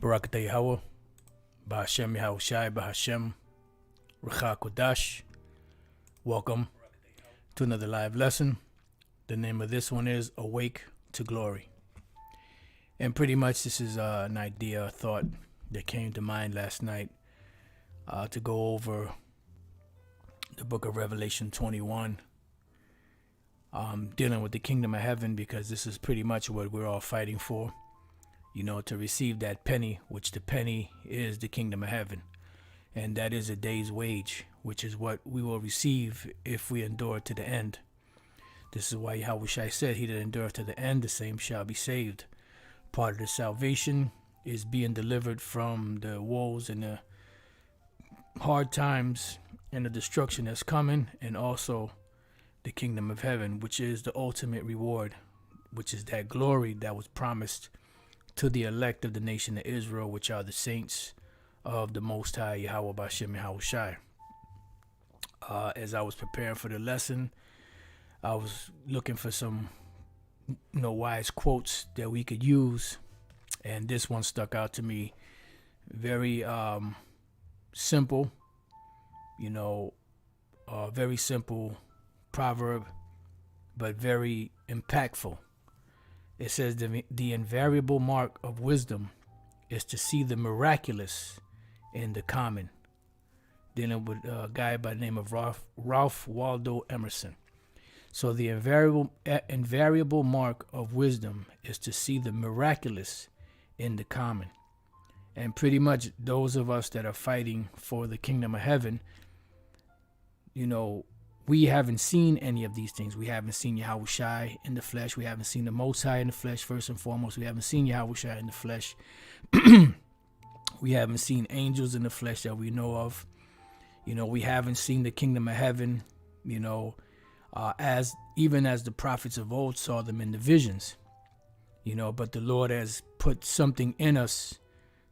Barakatah Yahweh, Bahashem Yahushai, Bahashem, Ruach Kodash. Welcome to another live lesson. The name of this one is Awake to Glory. And pretty much this is an idea, a thought that came to mind last night to go over the book of Revelation 21, dealing with the kingdom of heaven, because this is pretty much what we're all fighting for. You know, to receive that penny, which the penny is the kingdom of heaven. And that is a day's wage, which is what we will receive if we endure to the end. This is why Yahushua said, he that endureth to the end, the same shall be saved. Part of the salvation is being delivered from the woes and the hard times and the destruction that's coming, and also the kingdom of heaven, which is the ultimate reward, which is that glory that was promised to the elect of the nation of Israel, which are the saints of the Most High Yahweh Bashem Yahushai. As I was preparing for the lesson, I was looking for some wise quotes that we could use, and this one stuck out to me. Very simple, very simple proverb, but very impactful. It says the invariable mark of wisdom is to see the miraculous in the common. Dealing with a guy by the name of Ralph Waldo Emerson. So the invariable mark of wisdom is to see the miraculous in the common. And pretty much those of us that are fighting for the kingdom of heaven, we haven't seen any of these things. We haven't seen Yahushua in the flesh. We haven't seen the Most High in the flesh, first and foremost. We haven't seen Yahushua in the flesh. We haven't seen angels in the flesh that we know of. We haven't seen the kingdom of heaven, as the prophets of old saw them in the visions. But the Lord has put something in us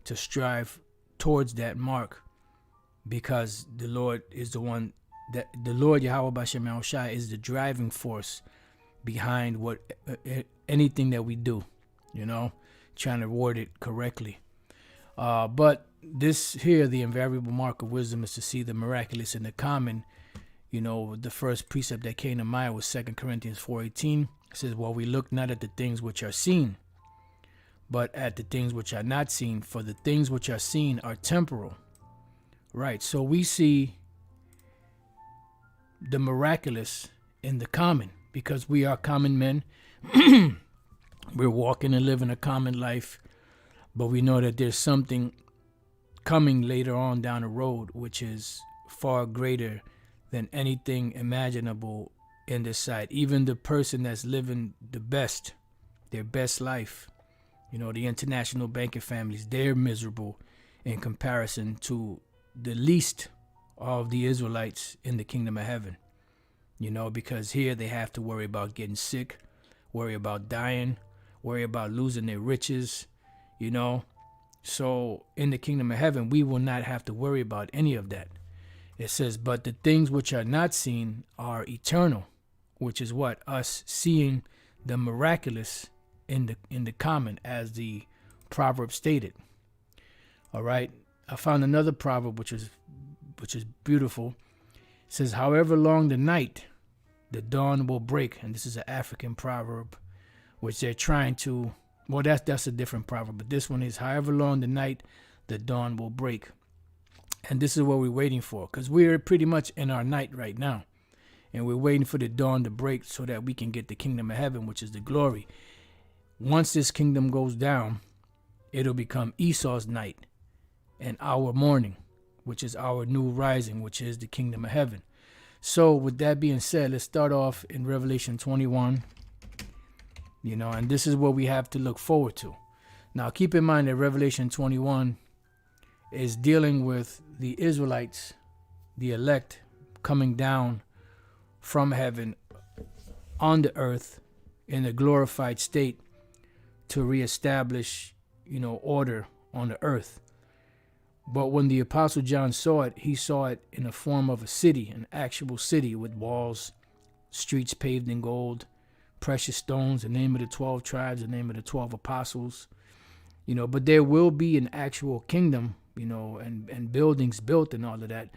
to strive towards that mark, because the Lord is the one that the Lord Yahweh Bashem Yahushai is the driving force behind anything that we do, trying to word it correctly. But this here, the invariable mark of wisdom is to see the miraculous in the common. The first precept that came to mind was 2 Corinthians 4:18. It says, well, we look not at the things which are seen, but at the things which are not seen, for the things which are seen are temporal. Right, so we see the miraculous in the common, because we are common men. We're walking and living a common life, but we know that there's something coming later on down the road which is far greater than anything imaginable in this side. Even the person that's living their best life, the international banking families, they're miserable in comparison to the least of the Israelites in the kingdom of heaven, because here they have to worry about getting sick, worry about dying, worry about losing their riches, So in the kingdom of heaven, we will not have to worry about any of that. It says, but the things which are not seen are eternal, which is what? Us seeing the miraculous in the common, as the proverb stated. All right. I found another proverb which is beautiful. It says, however long the night, the dawn will break. And this is an African proverb, which they're trying to, well, that's a different proverb, but this one is, however long the night, the dawn will break. And this is what we're waiting for, because we're pretty much in our night right now, and we're waiting for the dawn to break so that we can get the kingdom of heaven, which is the glory. Once this kingdom goes down, it'll become Esau's night and our morning, which is our new rising, which is the kingdom of heaven. So with that being said, let's start off in Revelation 21, and this is what we have to look forward to. Now, keep in mind that Revelation 21 is dealing with the Israelites, the elect, coming down from heaven on the earth in a glorified state to reestablish, order on the earth. But when the Apostle John saw it, he saw it in the form of a city, an actual city with walls, streets paved in gold, precious stones, the name of the 12 tribes, the name of the 12 apostles, But there will be an actual kingdom, and buildings built and all of that.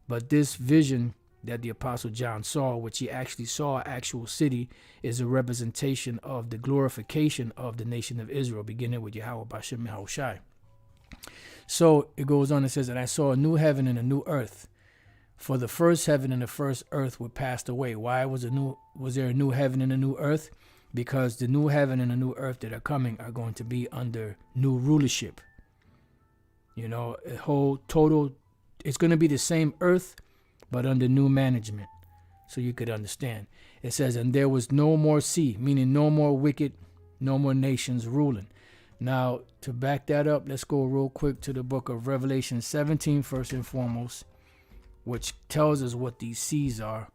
But this vision that the Apostle John saw, which he actually saw an actual city, is a representation of the glorification of the nation of Israel, beginning with Yahweh Bashem Yahushai. So it goes on and says, and I saw a new heaven and a new earth. For the first heaven and the first earth were passed away. Why was there a new heaven and a new earth? Because the new heaven and the new earth that are coming are going to be under new rulership. A whole total, it's going to be the same earth, but under new management. So you could understand. It says, and there was no more sea, meaning no more wicked, no more nations ruling. Now, to back that up, let's go real quick to the book of Revelation 17, first and foremost, which tells us what these seas are,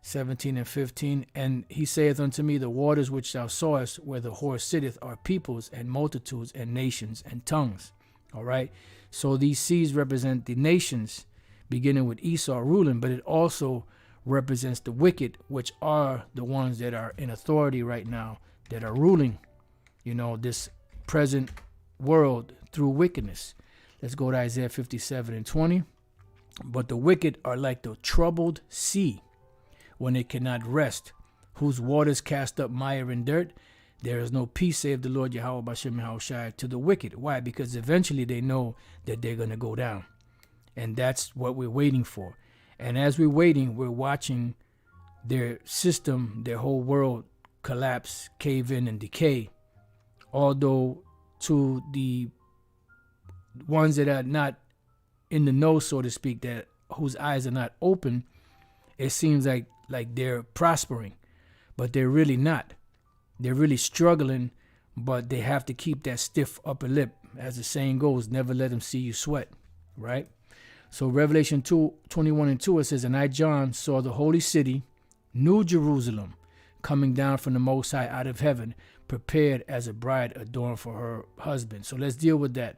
17 and 15. And he saith unto me, the waters which thou sawest, where the horse sitteth, are peoples and multitudes and nations and tongues. All right. So these seas represent the nations, beginning with Esau ruling, but it also represents the wicked, which are the ones that are in authority right now, that are ruling, this present world through wickedness. Let's go to Isaiah 57 and 20. But the wicked are like the troubled sea when it cannot rest, whose waters cast up mire and dirt. There is no peace, save the Lord Yahweh Bashem Yahushai, to the wicked. Why? Because eventually they know that they're going to go down. And that's what we're waiting for. And as we're waiting, we're watching their system, their whole world collapse, cave in, and decay. Although to the ones that are not in the know, so to speak, that whose eyes are not open, it seems like they're prospering, but they're really not. They're really struggling, but they have to keep that stiff upper lip. As the saying goes, never let them see you sweat, right? So Revelation 2:21 and 2, it says, and I, John, saw the holy city, New Jerusalem, coming down from the Most High out of heaven, prepared as a bride adorned for her husband. So let's deal with that.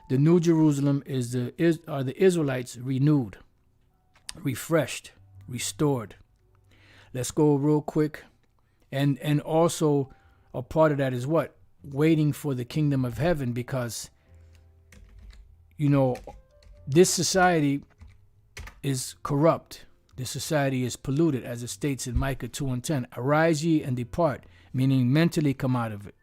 The New Jerusalem are the Israelites renewed, refreshed, restored. Let's go real quick. And also a part of that is what? Waiting for the kingdom of heaven, because, this society is corrupt. This society is polluted, as it states in Micah 2 and 10. Arise ye and depart, meaning mentally come out of it.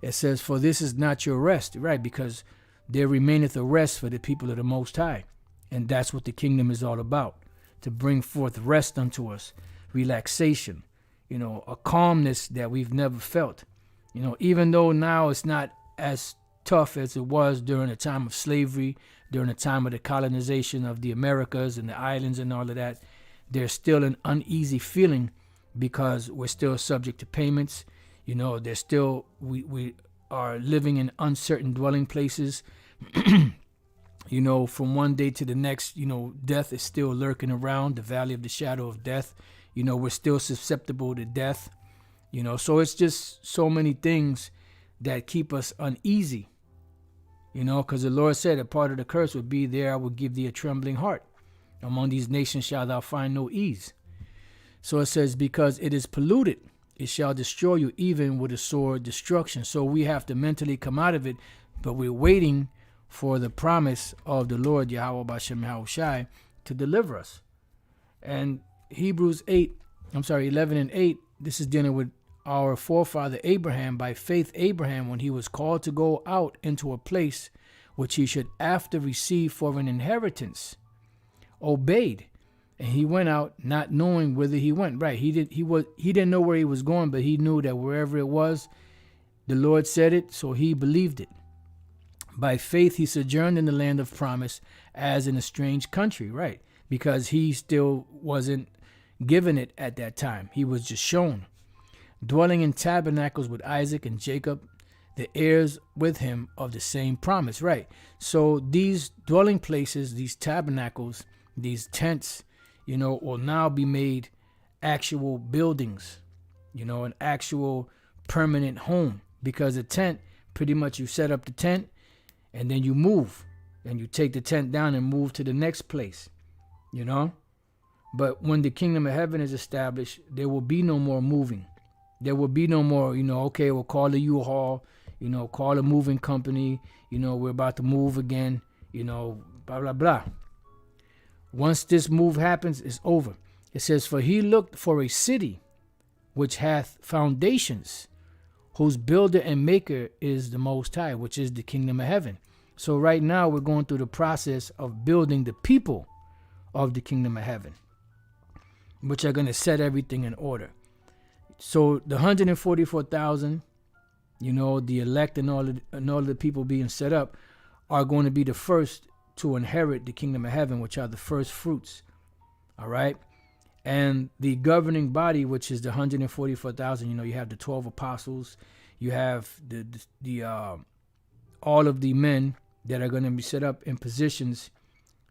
It says, for this is not your rest, right? Because there remaineth a rest for the people of the Most High. And that's what the kingdom is all about, to bring forth rest unto us, relaxation, a calmness that we've never felt. Even though now it's not as tough as it was during the time of slavery, during the time of the colonization of the Americas and the islands and all of that, there's still an uneasy feeling because we're still subject to payments. There's still, we are living in uncertain dwelling places. From one day to the next, death is still lurking around, the valley of the shadow of death. We're still susceptible to death. So it's just so many things that keep us uneasy. Because the Lord said a part of the curse would be, there I will give thee a trembling heart. Among these nations shalt thou find no ease. So it says, because it is polluted, it shall destroy you even with a sword destruction. So we have to mentally come out of it, but we're waiting for the promise of the Lord Yahweh Bashem Yahushai to deliver us. And Hebrews 11 and 8, this is dealing with our forefather Abraham. By faith Abraham, when he was called to go out into a place which he should after receive for an inheritance, obeyed, and he went out not knowing whither he went. Right, he didn't know where he was going, but he knew that wherever it was, the Lord said it, so he believed it. By faith he sojourned in the land of promise, as in a strange country, right? Because he still wasn't given it at that time. He was just shown. Dwelling in tabernacles with Isaac and Jacob, the heirs with him of the same promise, right? So these dwelling places, these tabernacles, these tents, will now be made actual buildings, an actual permanent home. Because a tent, pretty much you set up the tent and then you move and you take the tent down and move to the next place, But when the kingdom of heaven is established, there will be no more moving. There will be no more, okay, we'll call the U-Haul, call a moving company, we're about to move again, blah, blah, blah. Once this move happens, it's over. It says, for he looked for a city which hath foundations, whose builder and maker is the Most High, which is the kingdom of heaven. So right now we're going through the process of building the people of the kingdom of heaven, which are going to set everything in order. So the 144,000, the elect and all of the people being set up are going to be the first to inherit the kingdom of heaven, which are the first fruits. All right. And the governing body, which is the 144,000, you have the 12 apostles, you have the all of the men that are going to be set up in positions,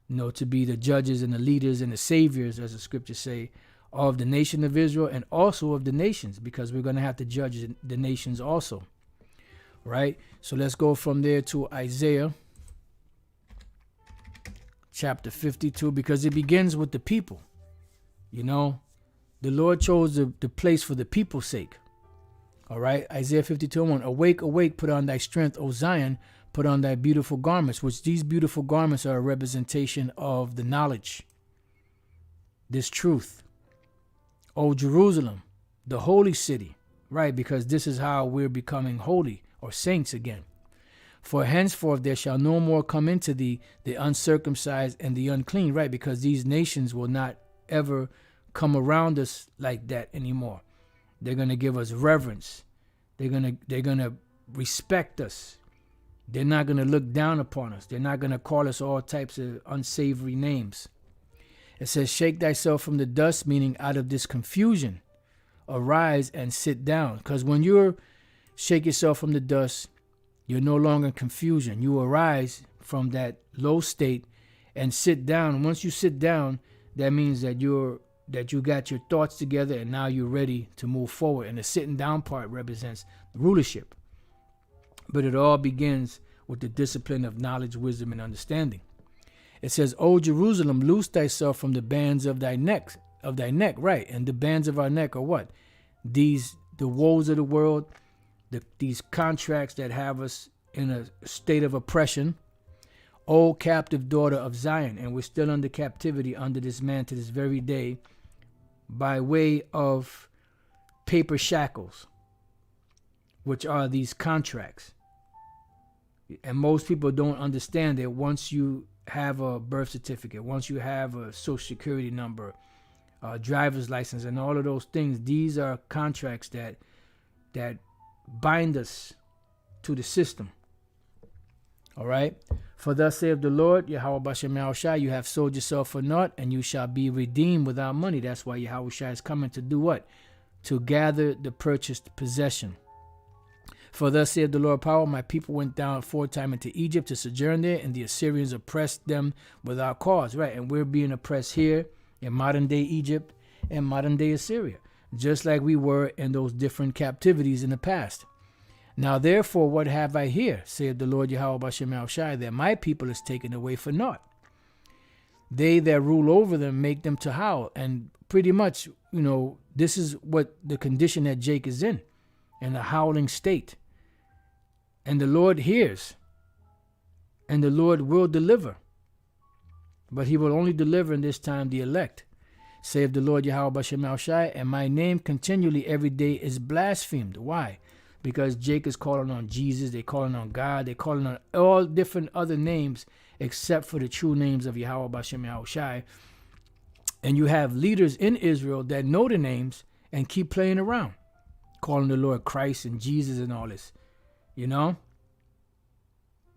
to be the judges and the leaders and the saviors, as the scriptures say, of the nation of Israel and also of the nations, because we're going to have to judge the nations also. Right? So let's go from there to Isaiah chapter 52, because it begins with the people. The Lord chose the place for the people's sake. All right. Isaiah 52:1. Awake, awake, put on thy strength, O Zion, put on thy beautiful garments, which these beautiful garments are a representation of the knowledge, this truth. O Jerusalem, the holy city, right? Because this is how we're becoming holy or saints again. For henceforth there shall no more come into thee the uncircumcised and the unclean, right? Because these nations will not ever come around us like that anymore. They're going to give us reverence. They're going to respect us. They're not going to look down upon us. They're not going to call us all types of unsavory names. It says, shake thyself from the dust, meaning out of this confusion, arise and sit down. Because when you shake yourself from the dust, you're no longer in confusion. You arise from that low state and sit down. Once you sit down, that means that you got your thoughts together and now you're ready to move forward. And the sitting down part represents rulership. But it all begins with the discipline of knowledge, wisdom, and understanding. It says, O Jerusalem, loose thyself from the bands of thy neck, right? And the bands of our neck are what? The woes of the world, these contracts that have us in a state of oppression. O captive daughter of Zion, and we're still under captivity under this man to this very day by way of paper shackles, which are these contracts. And most people don't understand that once you have a birth certificate, once you have a social security number, driver's license, and all of those things, these are contracts that bind us to the system. All right. For thus saith the Lord, Yahweh Bashem Yahushai, you have sold yourself for naught, and you shall be redeemed without money. That's why Yahushai is coming to do what? To gather the purchased possession. For thus saith the Lord power, my people went down aforetime into Egypt to sojourn there, and the Assyrians oppressed them without cause. Right. And we're being oppressed here in modern day Egypt and modern day Assyria, just like we were in those different captivities in the past. Now, therefore, what have I here, saith the Lord Yahweh Bashem Yahushai, that my people is taken away for naught. They that rule over them make them to howl. And pretty much, this is what the condition that Jake is in a howling state. And the Lord hears, and the Lord will deliver. But he will only deliver in this time the elect, saith the Lord Yahweh Bashem Yahushai, and my name continually every day is blasphemed. Why? Because Jake is calling on Jesus, they're calling on God, they're calling on all different other names except for the true names of Yahweh Bashem Yahushai. And you have leaders in Israel that know the names and keep playing around, calling the Lord Christ and Jesus and all this,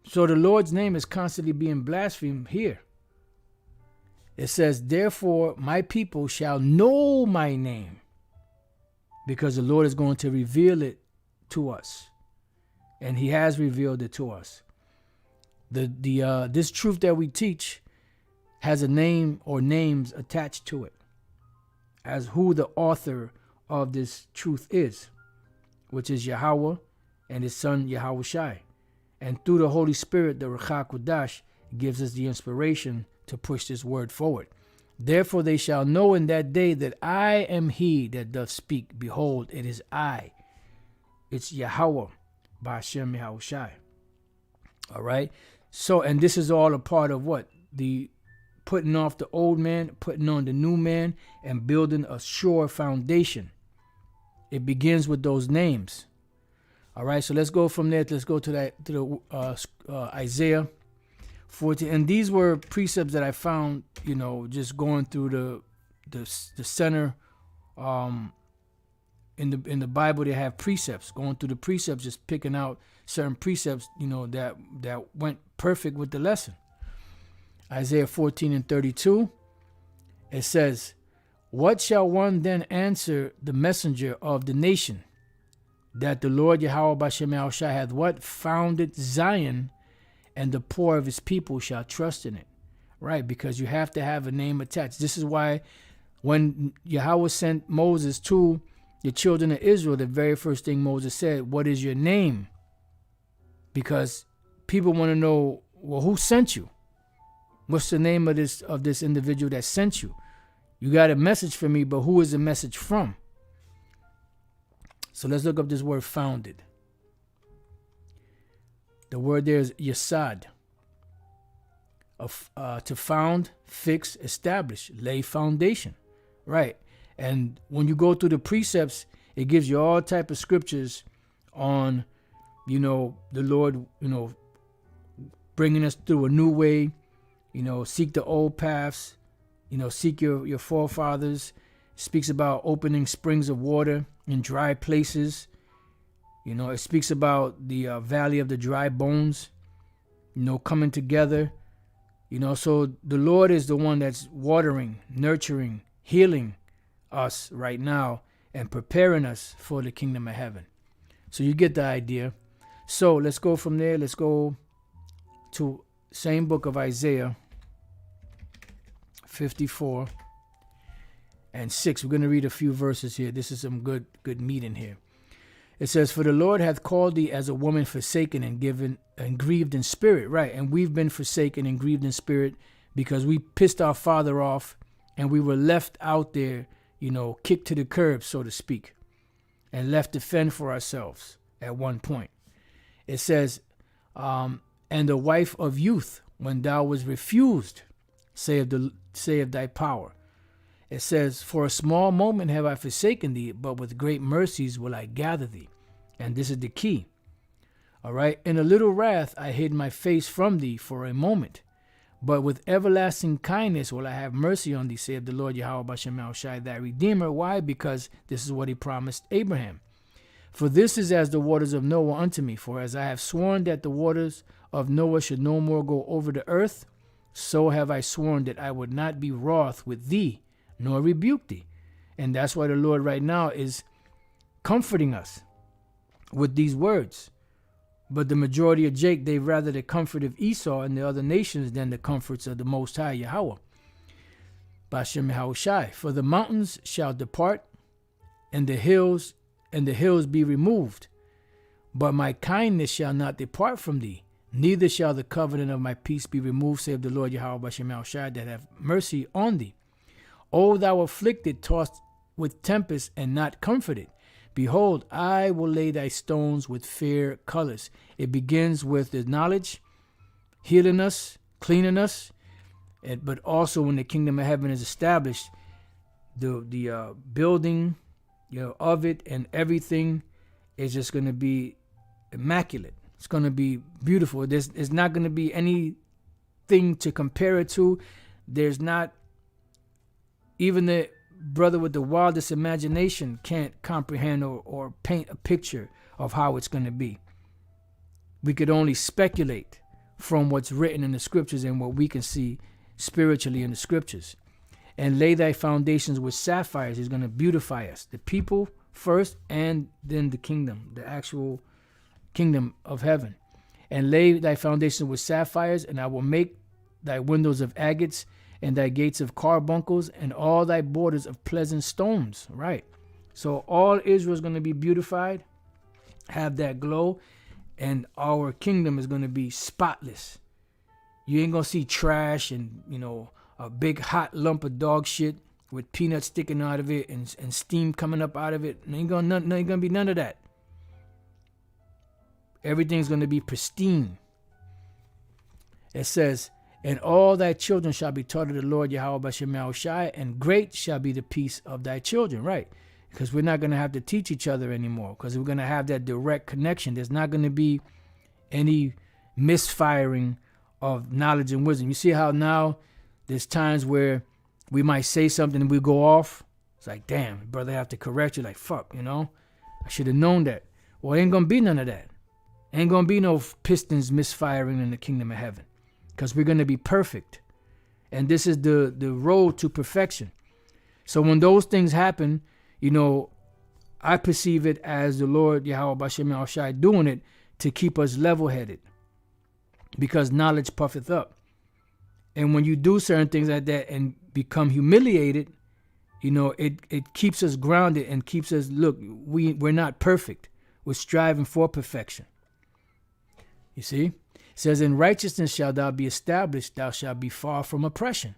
So the Lord's name is constantly being blasphemed here. It says, therefore, my people shall know my name, because the Lord is going to reveal it to us, and he has revealed it to us. This truth that we teach has a name or names attached to it as who the author of this truth is, which is Yahweh and his son Yahushai. And through the Holy Spirit, the Ruach HaKodesh gives us the inspiration to push this word forward. Therefore they shall know in that day that I am he that doth speak. Behold, it is I. It's Yahweh, by Hashem Yahushai. All right. So, and this is all a part of what? The putting off the old man, putting on the new man, and building a sure foundation. It begins with those names. All right. So let's go from there. Let's go to the Isaiah 14. And these were precepts that I found, just going through the center, in the Bible. They have precepts, going through the precepts, just picking out certain precepts, that went perfect with the lesson. Isaiah 14 and 32, it says, "What shall one then answer the messenger of the nation, that the Lord Yahweh B'Shem Yahushai hath what? Founded Zion, and the poor of his people shall trust in it." Right, because you have to have a name attached. This is why when Yahweh sent Moses to the children of Israel, the very first thing Moses said, "What is your name?" Because people want to know, well, who sent you? What's the name of this individual that sent you? You got a message for me, but who is the message from? So let's look up this word founded. The word there is yasad. To found, fix, establish, lay foundation. Right. And when you go through the precepts, it gives you all type of scriptures on, the Lord, bringing us through a new way, seek the old paths, seek your forefathers. It speaks about opening springs of water in dry places. It speaks about the valley of the dry bones, coming together. So the Lord is the one that's watering, nurturing, healing us right now and preparing us for the kingdom of heaven. So you get the idea. So let's go from there. Let's go to same book of Isaiah 54 and 6. We're going to read a few verses here. This is some good meat in here. It says, "For the Lord hath called thee as a woman forsaken and given and grieved in spirit." Right. And we've been forsaken and grieved in spirit because we pissed our father off and we were left out there, kicked to the curb, so to speak, and left to fend for ourselves at one point. It says, "And the wife of youth, when thou was refused, say of thy power." It says, "For a small moment have I forsaken thee, but with great mercies will I gather thee." And this is the key. All right. "In a little wrath I hid my face from thee for a moment, but with everlasting kindness will I have mercy on thee, saith the Lord Yahweh B'Shem Yahushai, thy Redeemer." Why? Because this is what he promised Abraham. "For this is as the waters of Noah unto me. For as I have sworn that the waters of Noah should no more go over the earth, so have I sworn that I would not be wroth with thee, nor rebuke thee." And that's why the Lord right now is comforting us with these words. But the majority of Jake, they rather the comfort of Esau and the other nations than the comforts of the Most High Yahweh. B'Shem Yahushai, "For the mountains shall depart, and the hills be removed. But my kindness shall not depart from thee, neither shall the covenant of my peace be removed, save the Lord Yahweh B'Shem Yahushai, that have mercy on thee. O thou afflicted, tossed with tempest, and not comforted. Behold, I will lay thy stones with fair colors." It begins with the knowledge, healing us, cleaning us, but also when the kingdom of heaven is established, the building, of it and everything is just going to be immaculate. It's going to be beautiful. There's not going to be anything to compare it to. There's not even the brother with the wildest imagination can't comprehend or paint a picture of how it's going to be. We could only speculate from what's written in the scriptures and what we can see spiritually in the scriptures. "And lay thy foundations with sapphires." He's going to beautify us, the people first, and then the kingdom, the actual kingdom of heaven. "And lay thy foundations with sapphires, and I will make thy windows of agates, and thy gates of carbuncles, and all thy borders of pleasant stones." Right. So all Israel is going to be beautified, have that glow, and our kingdom is going to be spotless. You ain't going to see trash and, a big hot lump of dog shit with peanuts sticking out of it and steam coming up out of it. Ain't going to be none of that. Everything's going to be pristine. It says, and all thy children shall be taught of the Lord Yahweh B'Shem Yahushai, and great shall be the peace of thy children. Right. Because we're not going to have to teach each other anymore, because we're going to have that direct connection. There's not going to be any misfiring of knowledge and wisdom. You see how now there's times where we might say something and we go off. It's like, damn, brother, have to correct you. Like, fuck, I should have known that. Well, ain't going to be none of that. Ain't going to be no pistons misfiring in the kingdom of heaven, because we're going to be perfect. And this is the road to perfection. So when those things happen, I perceive it as the Lord Yahweh B'Shem Yahushai doing it to keep us level-headed, because knowledge puffeth up. And when you do certain things like that and become humiliated, it keeps us grounded and keeps us, look, we're not perfect. We're striving for perfection. You see? It says, in righteousness shalt thou be established, thou shalt be far from oppression.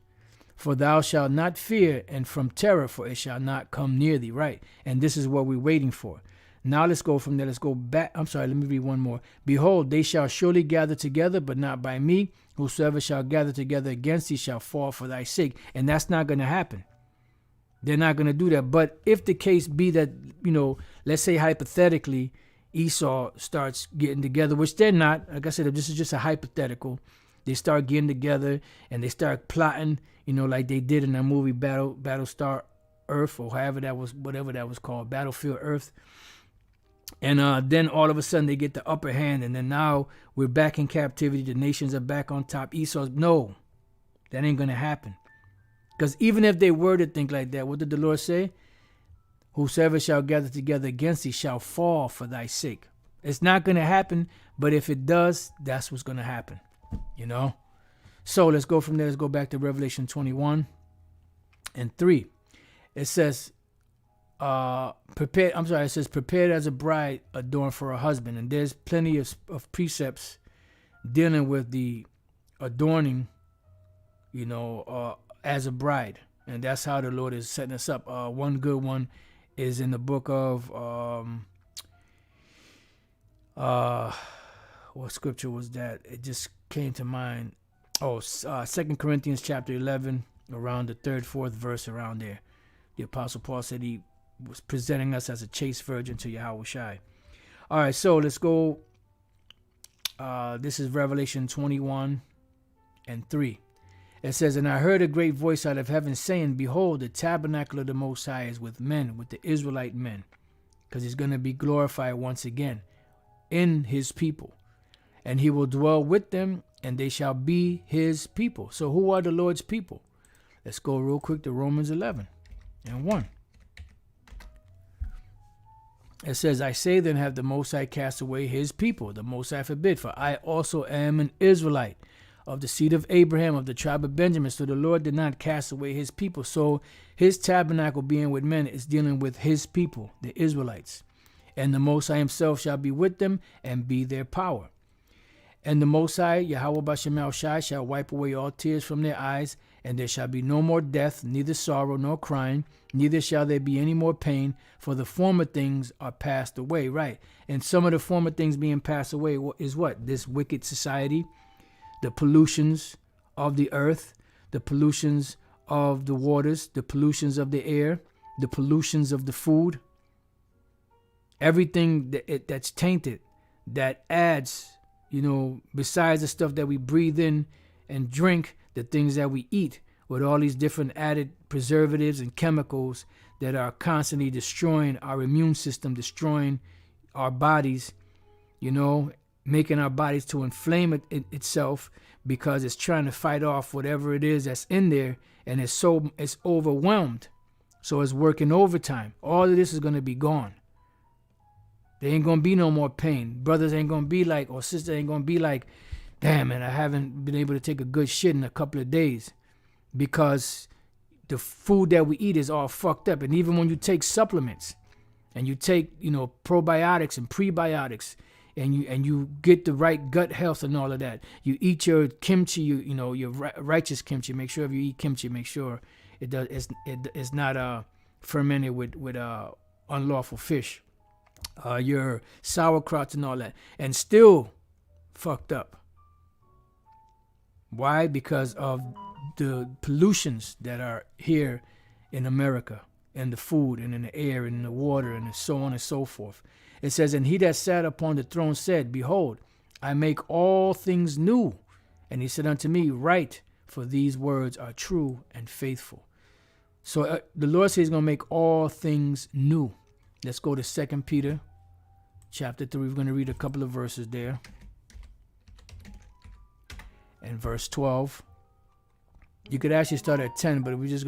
For thou shalt not fear, and from terror, for it shall not come near thee. Right. And this is what we're waiting for. Now let's go from there. Let's go back. I'm sorry, let me read one more. Behold, they shall surely gather together, but not by me. Whosoever shall gather together against thee shall fall for thy sake. And that's not going to happen. They're not going to do that. But if the case be that, let's say hypothetically, Esau starts getting together, which they're not. Like I said, if this is just a hypothetical, they start getting together and they start plotting, like they did in that movie Battlestar Earth, or whatever that was called, Battlefield Earth. And then all of a sudden they get the upper hand, and then now we're back in captivity. The nations are back on top. No, that ain't going to happen. Because even if they were to think like that, what did the Lord say? Whosoever shall gather together against thee shall fall for thy sake. It's not going to happen, but if it does, that's what's going to happen, So let's go from there. Let's go back to Revelation 21 and 3. It says, it says, prepared as a bride adorned for a husband. And there's plenty of precepts dealing with the adorning, as a bride. And that's how the Lord is setting us up. One good one is in the book of, what scripture was that? It just came to mind. 2 Corinthians chapter 11, around the 3rd, 4th verse, around there. The Apostle Paul said he was presenting us as a chaste virgin to Yahushai. All right, so let's go. This is Revelation 21 and 3. It says, and I heard a great voice out of heaven saying, behold, the tabernacle of the Most High is with men, with the Israelite men, because he's going to be glorified once again in his people. And he will dwell with them, and they shall be his people. So who are the Lord's people? Let's go real quick to Romans 11 and 1. It says, I say then, have the Most High cast away his people? The Most High forbid, for I also am an Israelite, of the seed of Abraham, of the tribe of Benjamin. So the Lord did not cast away his people. So his tabernacle being with men is dealing with his people, the Israelites. And the Most High himself shall be with them and be their power. And the Most High, Yahweh B'Shem Yahushai, shall wipe away all tears from their eyes, and there shall be no more death, neither sorrow nor crying, neither shall there be any more pain, for the former things are passed away. Right. And some of the former things being passed away is what? This wicked society, the pollutions of the earth, the pollutions of the waters, the pollutions of the air, the pollutions of the food. Everything that's tainted, that adds, besides the stuff that we breathe in and drink, the things that we eat, with all these different added preservatives and chemicals that are constantly destroying our immune system, destroying our bodies, making our bodies to inflame itself, because it's trying to fight off whatever it is that's in there, and it's overwhelmed, so it's working overtime. All of this is going to be gone. There ain't going to be no more pain. Brothers ain't going to be like, or sisters ain't going to be like, damn, man, I haven't been able to take a good shit in a couple of days, because the food that we eat is all fucked up. And even when you take supplements and you take, probiotics and prebiotics, and you get the right gut health and all of that, you eat your kimchi, your righteous kimchi. Make sure if you eat kimchi, make sure it's not fermented with unlawful fish. your sauerkrauts and all that, and still fucked up. Why? Because of the pollutions that are here in America, in the food and in the air and in the water and so on and so forth. It says, and he that sat upon the throne said, behold, I make all things new. And he said unto me, write, for these words are true and faithful. So the Lord says he's going to make all things new. Let's go to 2 Peter chapter 3. We're going to read a couple of verses there. And verse 12. You could actually start at 10, but we're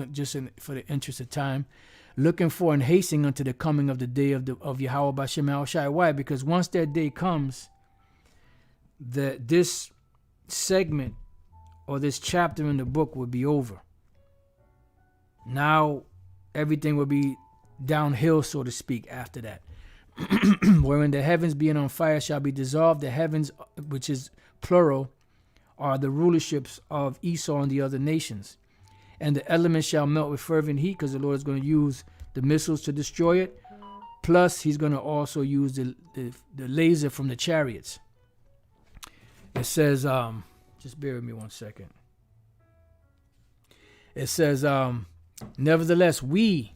for the interest of time, looking for and hastening unto the coming of the day of Yahweh B'Shem Yahushai. Why? Because once that day comes, this segment or this chapter in the book will be over. Now everything will be downhill, so to speak, after that. Wherein the heavens being on fire shall be dissolved. The heavens, which is plural, are the rulerships of Esau and the other nations. And the elements shall melt with fervent heat, because the Lord is going to use the missiles to destroy it. Plus, he's going to also use the laser from the chariots. It says, just bear with me 1 second. It says, nevertheless, we,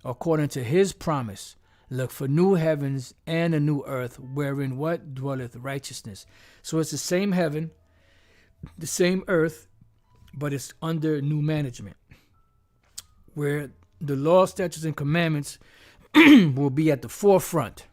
according to his promise, look for new heavens and a new earth, wherein what dwelleth righteousness. So it's the same heaven, the same earth, but it's under new management, where the law, statutes, and commandments will be at the forefront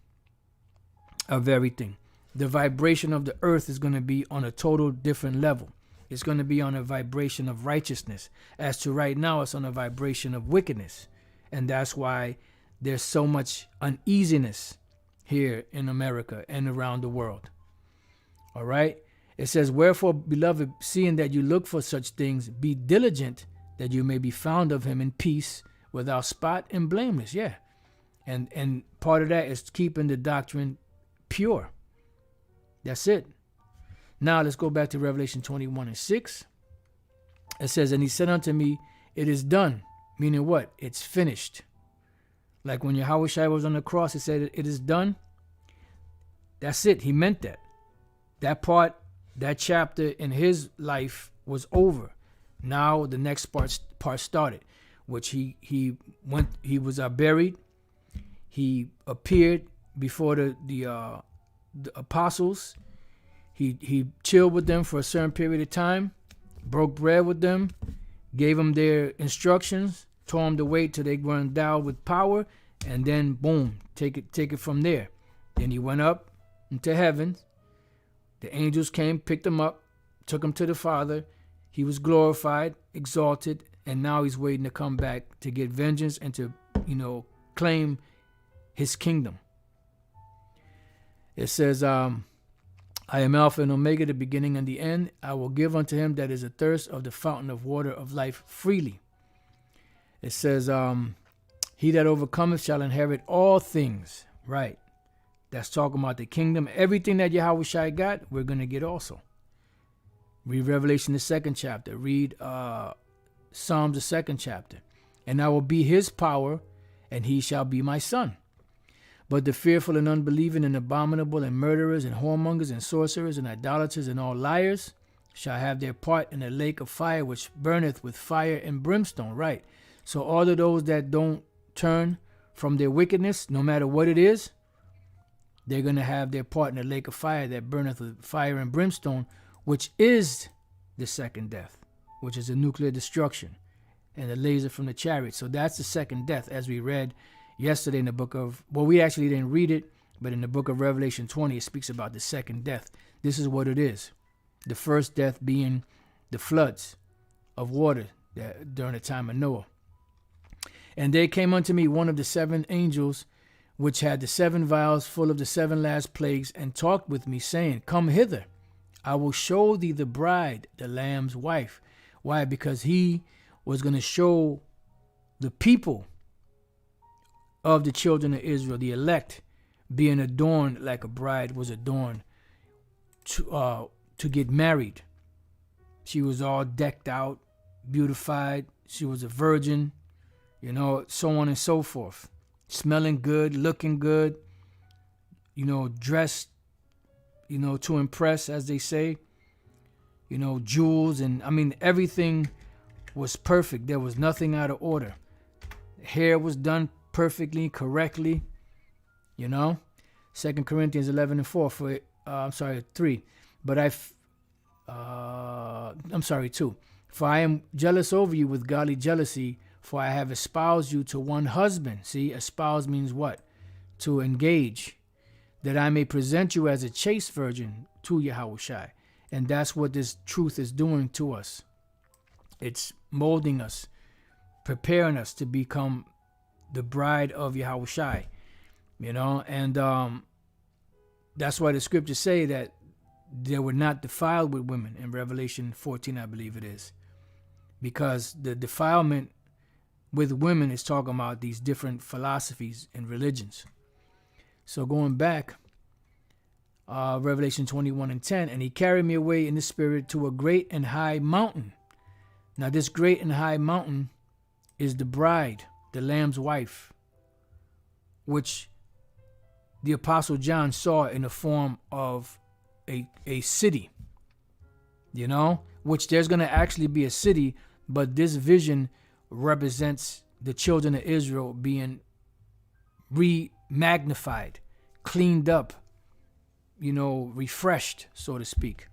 of everything. The vibration of the earth is going to be on a total different level. It's going to be on a vibration of righteousness. As to right now, it's on a vibration of wickedness. And that's why there's so much uneasiness here in America and around the world. All right? It says, wherefore, beloved, seeing that you look for such things, be diligent that you may be found of him in peace, without spot and blameless. Yeah. And part of that is keeping the doctrine pure. That's it. Now let's go back to Revelation 21:6. It says, and he said unto me, it is done. Meaning what? It's finished. Like when Yahushua was on the cross, he said, it is done. That's it. He meant that. That part, that chapter in his life was over. Now the next part started, which he was buried. He appeared before the apostles. He chilled with them for a certain period of time, broke bread with them, gave them their instructions, told them to wait till they were endowed with power, and then boom, take it from there. Then he went up into heaven. The angels came, picked him up, took him to the Father. He was glorified, exalted, and now he's waiting to come back to get vengeance and to, claim his kingdom. It says, I am Alpha and Omega, the beginning and the end. I will give unto him that is athirst of the fountain of water of life freely. It says, he that overcometh shall inherit all things. Right. That's talking about the kingdom. Everything that Yahushua got, we're going to get also. Read Revelation, the 2nd chapter. Read Psalms, the 2nd chapter. And I will be his power, and he shall be my son. But the fearful and unbelieving and abominable and murderers and whoremongers and sorcerers and idolaters and all liars shall have their part in the lake of fire, which burneth with fire and brimstone. Right. So all of those that don't turn from their wickedness, no matter what it is, they're going to have their part in the lake of fire that burneth with fire and brimstone, which is the second death, which is the nuclear destruction and the laser from the chariot. So that's the second death, as we read yesterday in the book of, well, we actually didn't read it, but in the book of Revelation 20, it speaks about the second death. This is what it is. The first death being the floods of water during the time of Noah. And there came unto me one of the 7 angels, which had the 7 vials full of the 7 last plagues, and talked with me, saying, come hither. I will show thee the bride, the Lamb's wife. Why? Because he was going to show the people of the children of Israel, the elect, being adorned like a bride was adorned to get married. She was all decked out, beautified. She was a virgin, so on and so forth. Smelling good, looking good, dressed, to impress, as they say, jewels. And I mean, everything was perfect. There was nothing out of order. Hair was done perfectly, correctly, 2 Corinthians 11:4 3. But 2. For I am jealous over you with godly jealousy, for I have espoused you to one husband. See, espouse means what? To engage, that I may present you as a chaste virgin to Yahushua. And that's what this truth is doing to us. It's molding us, preparing us to become the bride of Yahushua, and that's why the scriptures say that they were not defiled with women in Revelation 14, I believe it is, because the defilement with women is talking about these different philosophies and religions. So going back, Revelation 21:10, and he carried me away in the spirit to a great and high mountain. Now this great and high mountain is the bride, the Lamb's wife, which the Apostle John saw in the form of a city, which there's going to actually be a city, but this vision represents the children of Israel being re-magnified, cleaned up, refreshed, so to speak.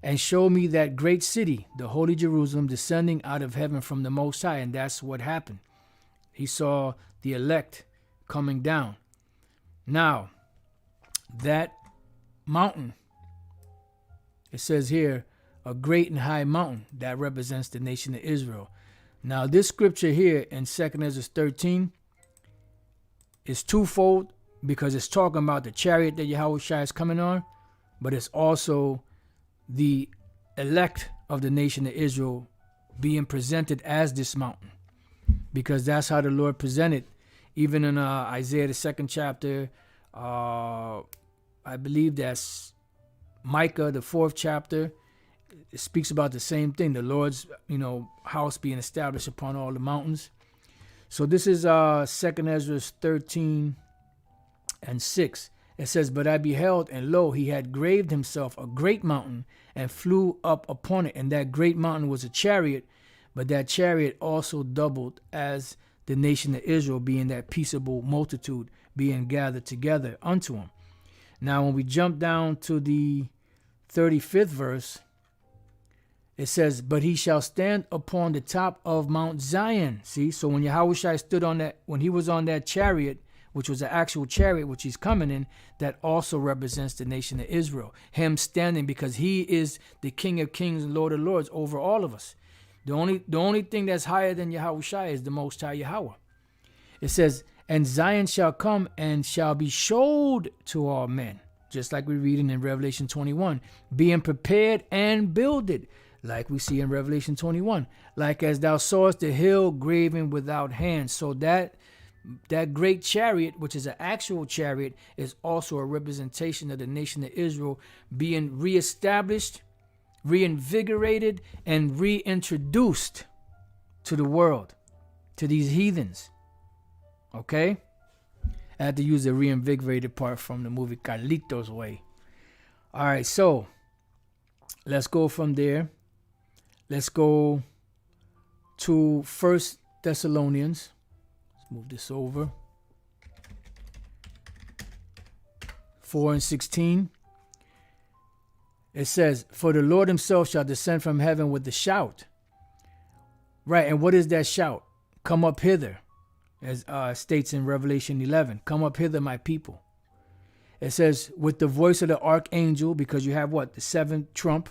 And show me that great city, the holy Jerusalem, descending out of heaven from the Most High. And that's what happened. He saw the elect coming down. Now, that mountain, it says here, a great and high mountain, that represents the nation of Israel. Now, this scripture here in 2 Ezra 13 is twofold, because it's talking about the chariot that Yahushua is coming on, but it's also the elect of the nation of Israel being presented as this mountain, because that's how the Lord presented, even in Isaiah the 2nd chapter. I believe that's Micah the 4th chapter. It speaks about the same thing, the Lord's house being established upon all the mountains. So this is 2 Ezra 13 and 6. It says, but I beheld, and lo, he had graved himself a great mountain, and flew up upon it. And that great mountain was a chariot, but that chariot also doubled as the nation of Israel, being that peaceable multitude being gathered together unto him. Now, when we jump down to the 35th verse, it says, but he shall stand upon the top of Mount Zion. See, so when Yahushua stood on that, when he was on that chariot, which was an actual chariot, which he's coming in, that also represents the nation of Israel. Him standing, because he is the King of Kings and Lord of Lords over all of us. The only thing that's higher than Yahushua is the Most High Yahweh. It says, and Zion shall come and shall be showed to all men, just like we're reading in Revelation 21, being prepared and builded, like we see in Revelation 21, like as thou sawest the hill graven without hands. So that great chariot, which is an actual chariot, is also a representation of the nation of Israel being reestablished, reinvigorated, and reintroduced to the world, to these heathens. Okay? I had to use the reinvigorated part from the movie Carlitos Way. All right, so let's go from there. Let's go to 1 Thessalonians. Let's move this over. 4:16. It says, for the Lord himself shall descend from heaven with a shout. Right, and what is that shout? Come up hither, as states in Revelation 11. Come up hither, my people. It says, with the voice of the archangel, because you have what? The seventh trump.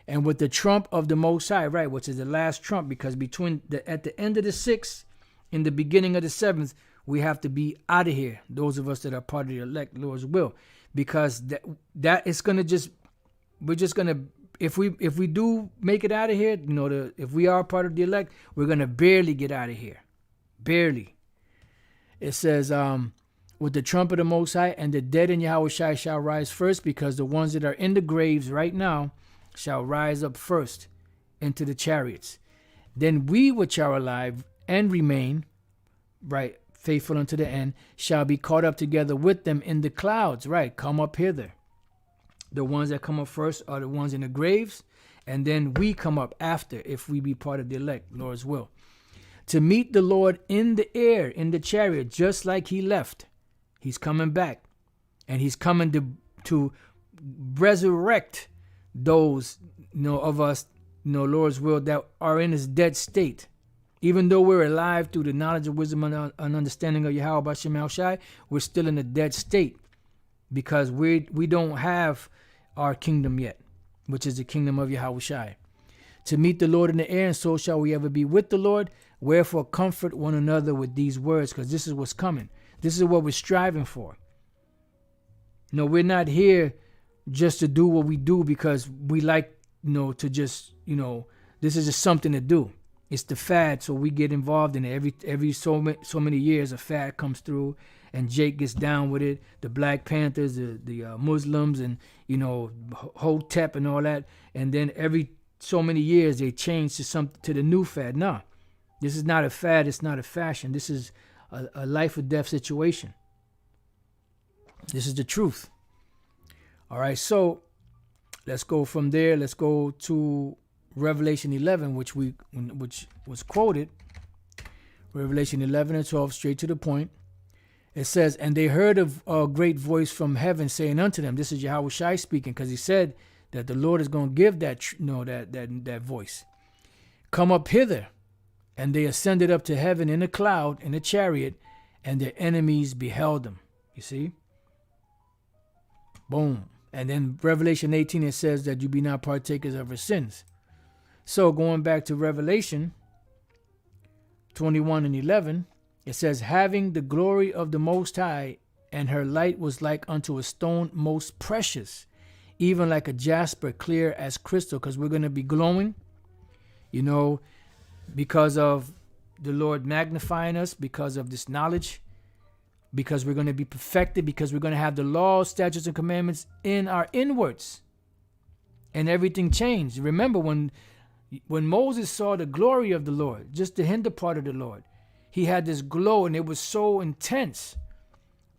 And with the trump of the Most High, right, which is the last trump, because at the end of the sixth, in the beginning of the seventh, we have to be out of here. Those of us that are part of the elect, Lord's will, because that is going to just, we're just going to, if we do make it out of here, if we are part of the elect, we're going to barely get out of here. Barely. It says, with the trump of the Most High, and the dead in Yahushua shall rise first, because the ones that are in the graves right now shall rise up first into the chariots. Then we which are alive and remain, right, faithful unto the end, shall be caught up together with them in the clouds. Right, come up hither. The ones that come up first are the ones in the graves, and then we come up after if we be part of the elect, Lord's will. To meet the Lord in the air, in the chariot, just like he left. He's coming back, and he's coming to resurrect those, of us, Lord's will, that are in his dead state. Even though we're alive through the knowledge of wisdom and understanding of Yahweh Bashem Al Shai, we're still in a dead state because we don't have our kingdom yet, which is the kingdom of Yahweh Shai. To meet the Lord in the air, and so shall we ever be with the Lord. Wherefore comfort one another with these words, because this is what's coming. This is what we're striving for. We're not here just to do what we do because we like, to just, this is just something to do. It's the fad, so we get involved in it. Every so many years, a fad comes through, and Jake gets down with it. The Black Panthers, the Muslims, and Hotep and all that. And then every so many years, they change to the new fad. No, this is not a fad. It's not a fashion. This is a life or death situation. This is the truth. All right, so let's go from there. Let's go to Revelation 11, which was quoted. Revelation 11 and 12, straight to the point. It says, and they heard a great voice from heaven saying unto them, this is Yahweh Shai speaking, because he said that the Lord is going to give that voice. Come up hither. And they ascended up to heaven in a cloud, in a chariot, and their enemies beheld them. You see? Boom. And then Revelation 18, it says that you be not partakers of her sins. So going back to Revelation 21 and 11, it says, having the glory of the Most High, and her light was like unto a stone most precious, even like a jasper, clear as crystal, because we're going to be glowing, because of the Lord magnifying us, because of this knowledge, because we're going to be perfected, because we're going to have the laws, statutes, and commandments in our inwards. And everything changed. Remember when Moses saw the glory of the Lord, just the hinder part of the Lord, he had this glow, and it was so intense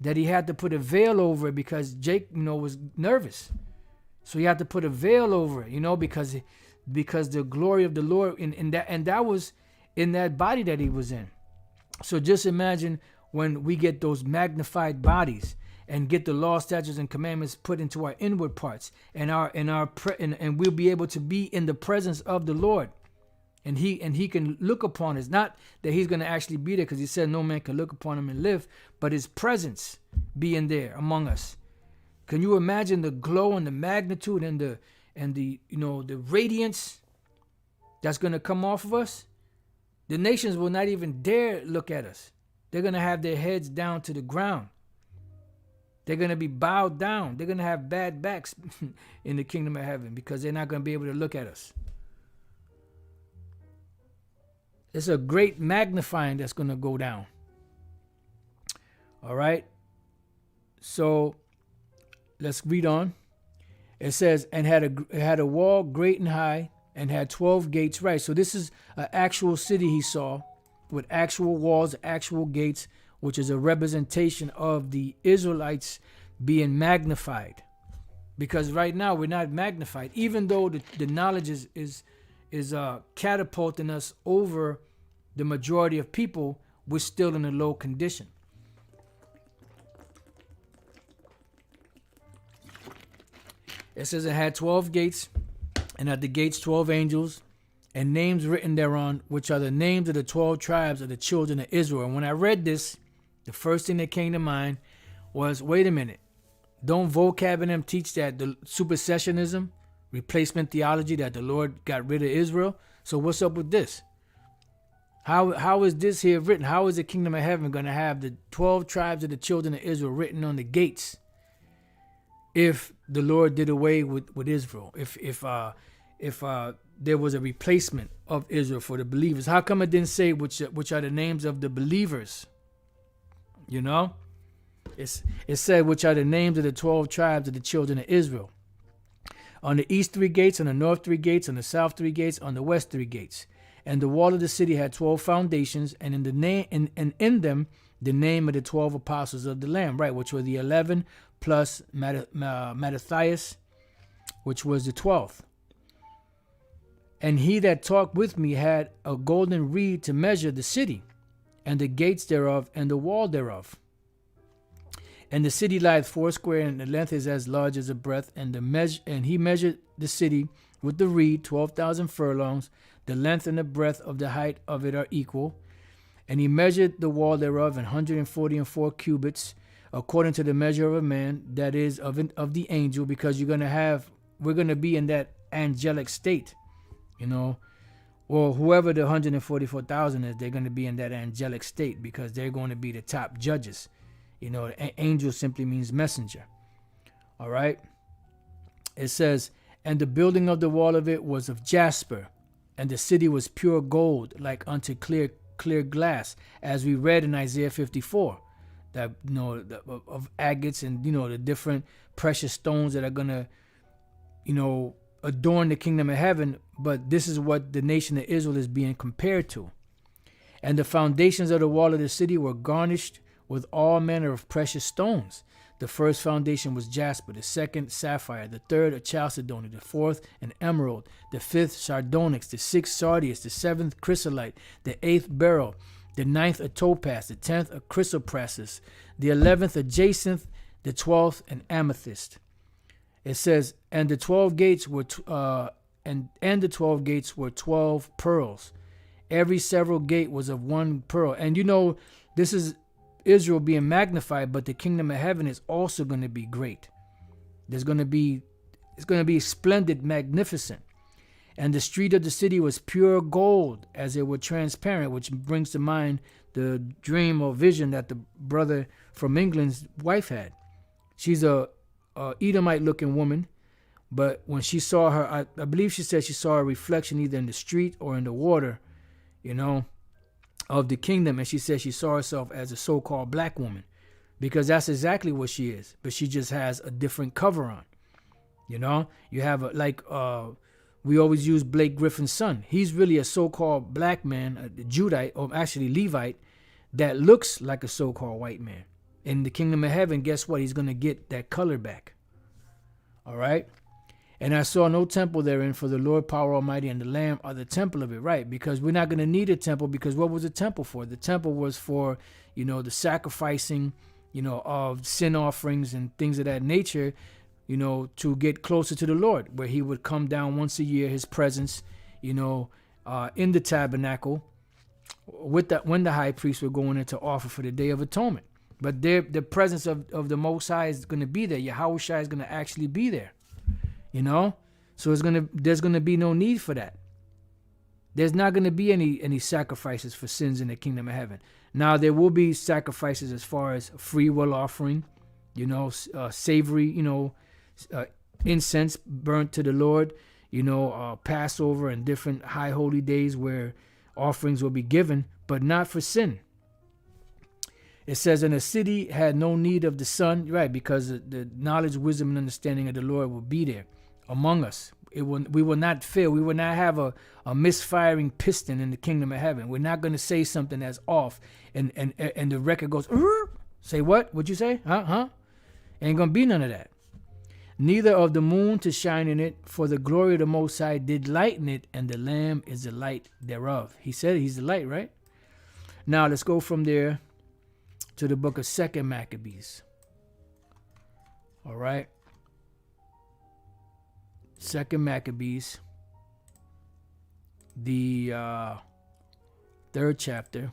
that he had to put a veil over it because Jake, was nervous. So he had to put a veil over it, because the glory of the Lord that was in that body that he was in. So just imagine when we get those magnified bodies and get the law, statutes, and commandments put into our inward parts, and we'll be able to be in the presence of the Lord, and he can look upon us. Not that he's going to actually be there, because he said no man can look upon him and live, but his presence being there among us. Can you imagine the glow and the magnitude and the radiance that's going to come off of us? The nations will not even dare look at us. They're going to have their heads down to the ground. They're going to be bowed down. They're going to have bad backs in the kingdom of heaven because they're not going to be able to look at us. It's a great magnifying that's going to go down. All right. So let's read on. It says, and had a wall great and high, and had 12 gates. Right. So this is an actual city he saw with actual walls, actual gates, which is a representation of the Israelites being magnified. Because right now we're not magnified, even though the knowledge is catapulting us over the majority of people. We're still in a low condition. It says it had 12 gates, and at the gates 12 angels, and names written thereon, which are the names of the 12 tribes of the children of Israel. And when I read this, the first thing that came to mind was, wait a minute, don't vocab and them teach that the supersessionism, replacement theology, that the Lord got rid of Israel? So what's up with this? How is this here written? How is the kingdom of heaven going to have the 12 tribes of the children of Israel written on the gates if the Lord did away with Israel? If there was a replacement of Israel for the believers, how come it didn't say which are the names of the believers? It said which are the names of the 12 tribes of the children of Israel. On the east 3 gates, on the north 3 gates, on the south 3 gates, on the west 3 gates. And the wall of the city had 12 foundations, and in them the name of the 12 apostles of the Lamb, right, which were the 11 plus Mattathias, which was the 12th. And he that talked with me had a golden reed to measure the city, and the gates thereof, and the wall thereof. And the city lieth foursquare, and the length is as large as the breadth. And he measured the city with the reed 12,000 furlongs. The length and the breadth of the height of it are equal. And he measured the wall thereof 144 cubits, according to the measure of a man, that is of the angel, because we're gonna be in that angelic state, or whoever the 144,000 is, they're gonna be in that angelic state because they're going to be the top judges. Angel simply means messenger. All right. It says, and the building of the wall of it was of jasper, and the city was pure gold, like unto clear glass, as we read in Isaiah 54, that of agates and the different precious stones that are gonna adorn the kingdom of heaven. But this is what the nation of Israel is being compared to. And the foundations of the wall of the city were garnished with all manner of precious stones. The first foundation was jasper, the second sapphire, the third a chalcedony, the fourth an emerald, the fifth sardonyx, the sixth sardius, the seventh chrysolite, the eighth beryl, the ninth a topaz, the 10th a chrysoprasus, the 11th a jacinth, the 12th an amethyst. It says, and the 12 gates were the 12 gates were 12 pearls. Every several gate was of one pearl. And this is Israel being magnified, but the kingdom of heaven is also going to be great. It's going to be splendid, magnificent. And the street of the city was pure gold, as it were transparent, which brings to mind the dream or vision that the brother from England's wife had. She's a Edomite looking woman, but when she saw her, I believe she said she saw a reflection either in the street or in the water, of the kingdom. And she said she saw herself as a so-called black woman, because that's exactly what she is, but she just has a different cover on. You have we always use Blake Griffin's son. He's really a so-called black man, a Judite, or actually Levite, that looks like a so-called white man. In the kingdom of heaven, guess what? He's going to get that color back. All right? And I saw no temple therein, for the Lord power almighty and the Lamb are the temple of it, right? Because we're not going to need a temple, because what was the temple for? The temple was for, the sacrificing, of sin offerings and things of that nature, to get closer to the Lord, where he would come down once a year, his presence, in the tabernacle, when the high priest would go in to offer for the Day of Atonement. But the presence of the Most High is going to be there. Yahushua is going to actually be there. So there's gonna be no need for that. There's not gonna be any sacrifices for sins in the kingdom of heaven. Now there will be sacrifices as far as free will offering, savory, incense burnt to the Lord, Passover and different high holy days where offerings will be given, but not for sin. It says, and the city had no need of the sun, right? Because the knowledge, wisdom, and understanding of the Lord will be there among us. We will not fail. We will not have a misfiring piston in the kingdom of heaven. We're not going to say something that's off, and the record goes, say what? What'd you say? Ain't going to be none of that. Neither of the moon to shine in it, for the glory of the Most High did lighten it, and the Lamb is the light thereof. He said he's the light, right? Now let's go from there to the book of 2 Maccabees. All right. 2 Maccabees, the 3rd chapter.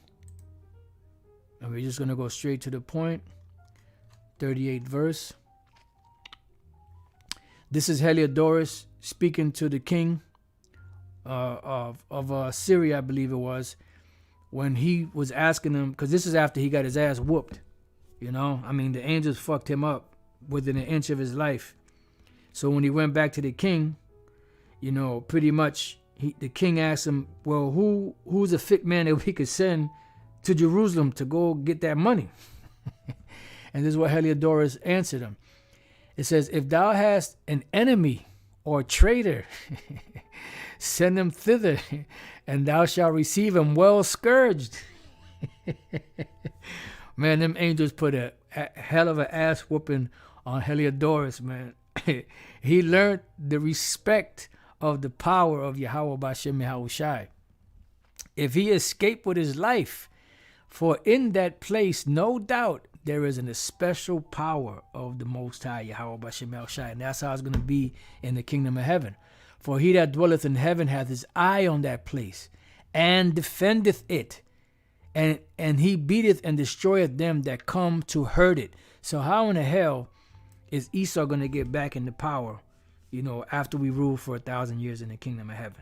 And we're just going to go straight to the point. 38th verse. This is Heliodorus speaking to the king of Syria, I believe it was, when he was asking him, because this is after he got his ass whooped. The angels fucked him up within an inch of his life. So when he went back to the king, pretty much the king asked him, well, who's a fit man that we could send to Jerusalem to go get that money? And this is what Heliodorus answered him. It says, if thou hast an enemy or traitor, send him thither, and thou shalt receive him well scourged. Man, them angels put a hell of an ass whooping on Heliodorus, man. He learned the respect of the power of Yahweh Bashem Yahushai. If he escaped with his life, for in that place, no doubt, there is an especial power of the Most High Yahweh Bashem Yahushai. And that's how it's going to be in the kingdom of heaven. For he that dwelleth in heaven hath his eye on that place, and defendeth it. And he beateth and destroyeth them that come to hurt it. So how in the hell is Esau going to get back into power, after we rule for 1,000 years in the kingdom of heaven?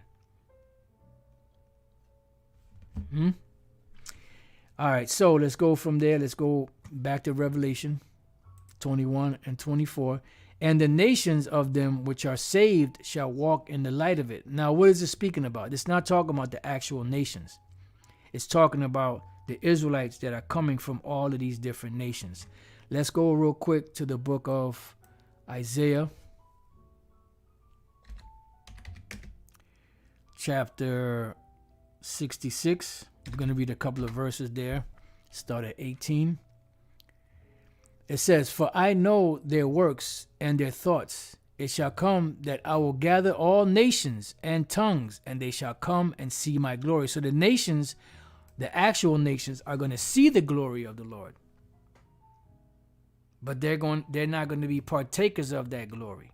All right, so let's go from there. Let's go back to Revelation 21 and 24. And the nations of them which are saved shall walk in the light of it. Now, what is it speaking about? It's not talking about the actual nations. It's talking about the Israelites that are coming from all of these different nations. Let's go real quick to the book of Isaiah, chapter 66. I'm going to read a couple of verses there. Start at 18. It says, "For I know their works and their thoughts. It shall come that I will gather all nations and tongues, and they shall come and see my glory." So the nations, the actual nations, are going to see the glory of the Lord. But they're not going to be partakers of that glory,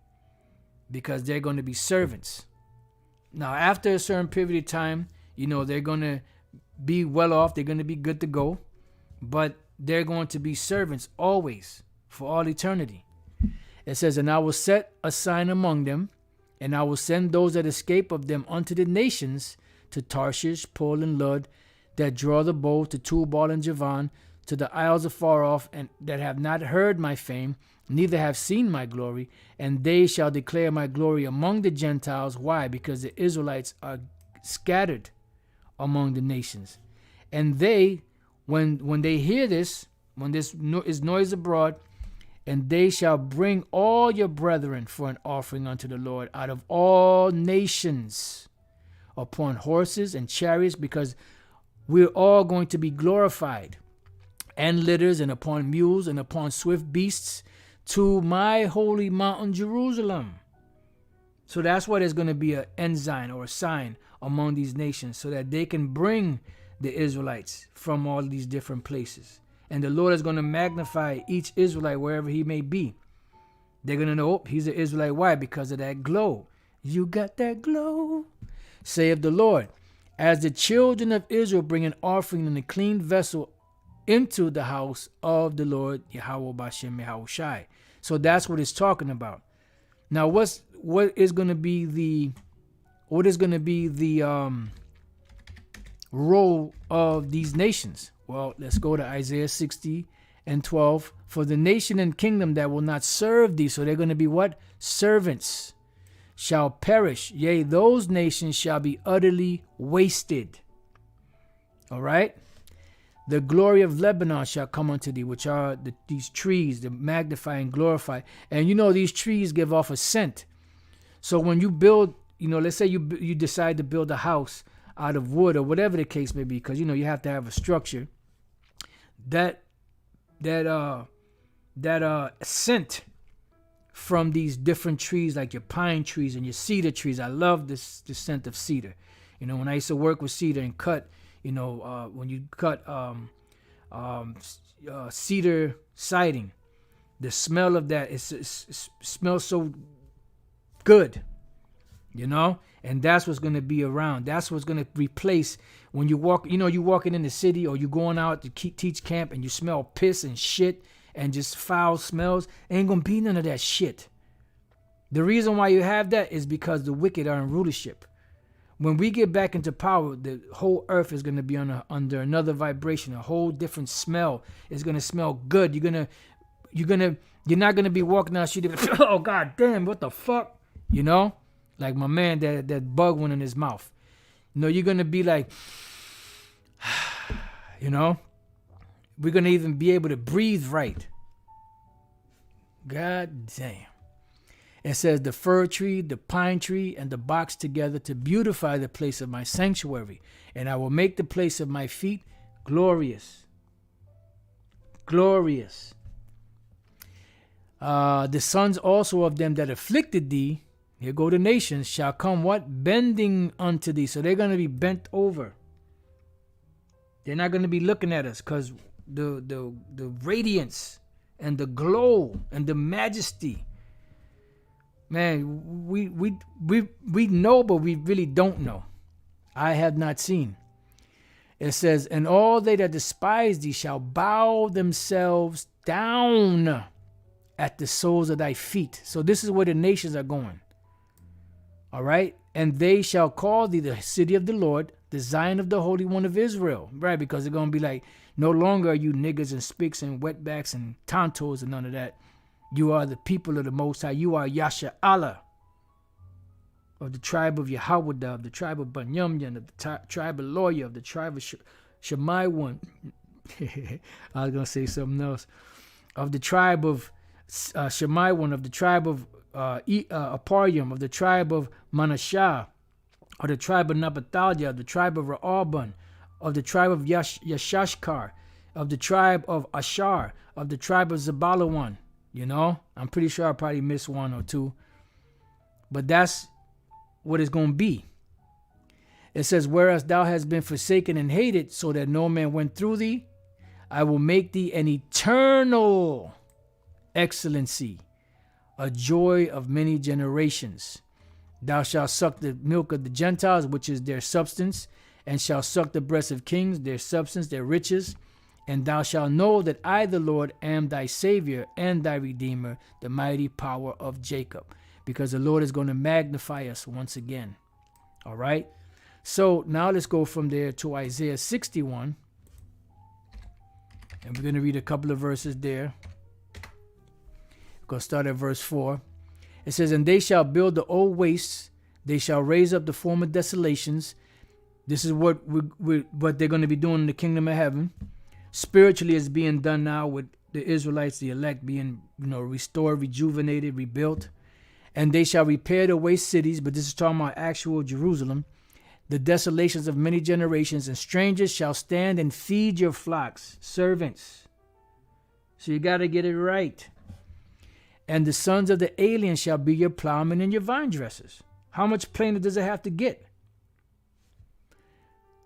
because they're going to be servants. Now, after a certain period of time, they're going to be well off. They're going to be good to go. But they're going to be servants always, for all eternity. It says, "And I will set a sign among them, and I will send those that escape of them unto the nations, to Tarshish, Pul, and Lud, that draw the bow, to Tubal and Javan, to the isles afar off, and that have not heard my fame, neither have seen my glory, and they shall declare my glory among the Gentiles." Why? Because the Israelites are scattered among the nations. And they, when they hear this, when this is noise abroad, and they shall bring all your brethren for an offering unto the Lord out of all nations, upon horses and chariots, because we're all going to be glorified, and litters, and upon mules, and upon swift beasts, to my holy mountain Jerusalem. So that's why there's going to be an ensign or a sign among these nations, so that they can bring the Israelites from all these different places. And the Lord is going to magnify each Israelite wherever he may be. They're going to know, oh, he's an Israelite. Why? Because of that glow. You got that glow, saith the Lord. As the children of Israel bring an offering in a clean vessel into the house of the Lord Yahweh Bashem Yahushai. So that's what it's talking about. Now, what is going to be the role of these nations? Well, let's go to Isaiah 60 and 12. "For the nation and kingdom that will not serve thee," so they're going to be what? Servants, "shall perish. Yea, those nations shall be utterly wasted." All right? "The glory of Lebanon shall come unto thee," which are these trees that magnify and glorify. And these trees give off a scent. So when you build, let's say you decide to build a house out of wood or whatever the case may be, because you have to have a structure. That scent from these different trees, like your pine trees and your cedar trees. I love the scent of cedar. When I used to work with cedar and cut, when you cut cedar siding, the smell of that smells so good, and that's what's going to be around. That's what's going to replace when you walk, you walking in the city, or you going out to teach camp and you smell piss and shit and just foul smells. Ain't going to be none of that shit. The reason why you have that is because the wicked are in rulership. When we get back into power, the whole earth is going to be under another vibration, a whole different smell. It's going to smell good. You're not going to be walking down the street, oh, God damn, what the fuck? Like my man, that bug went in his mouth. You're going to be like, we're going to even be able to breathe right. God damn. It says, "The fir tree, the pine tree, and the box together to beautify the place of my sanctuary. And I will make the place of my feet glorious." glorious. The sons also of them that afflicted thee, here go the nations, shall come what? Bending unto thee. So they're going to be bent over. They're not going to be looking at us because the radiance and the glow and the majesty. Man, we know, but we really don't know. I have not seen. It says, and all they that despise thee shall bow themselves down at the soles of thy feet. So this is where the nations are going. All right. And they shall call thee the city of the Lord, the Zion of the Holy One of Israel. Right. Because they're going to be like, no longer are you niggas and spicks and wetbacks and tontos and none of that. You are the people of the Most High. You are Yasha Allah, of the tribe of Yahweh, of the tribe of Banyamyan, of the tribe of Loya, of the tribe of Shammai one. I was going to say something else. Of the tribe of Shammai one, of the tribe of Aparium, of the tribe of Manasseh, of the tribe of Naphtali, of the tribe of Ra'aban, of the tribe of Yashashkar, of the tribe of Ashar, of the tribe of Zabalawan. You know, I'm pretty sure I probably missed one or two. But that's what it's going to be. It says, whereas thou hast been forsaken and hated, so that no man went through thee, I will make thee an eternal excellency, a joy of many generations. Thou shalt suck the milk of the Gentiles, which is their substance, and shalt suck the breast of kings, their substance, their riches. And thou shalt know that I, the Lord, am thy Savior and thy Redeemer, the mighty power of Jacob. Because the Lord is going to magnify us once again. All right. So now let's go from there to Isaiah 61. And we're going to read a couple of verses there. We're going to start at verse 4. It says, and they shall build the old wastes. They shall raise up the former desolations. This is what they're going to be doing in the kingdom of heaven. Spiritually, it's being done now with the Israelites, the elect, being, restored, rejuvenated, rebuilt. And they shall repair the waste cities, but this is talking about actual Jerusalem, the desolations of many generations, and strangers shall stand and feed your flocks, servants. So you got to get it right. And the sons of the alien shall be your plowmen and your vine dressers. How much plainer does it have to get?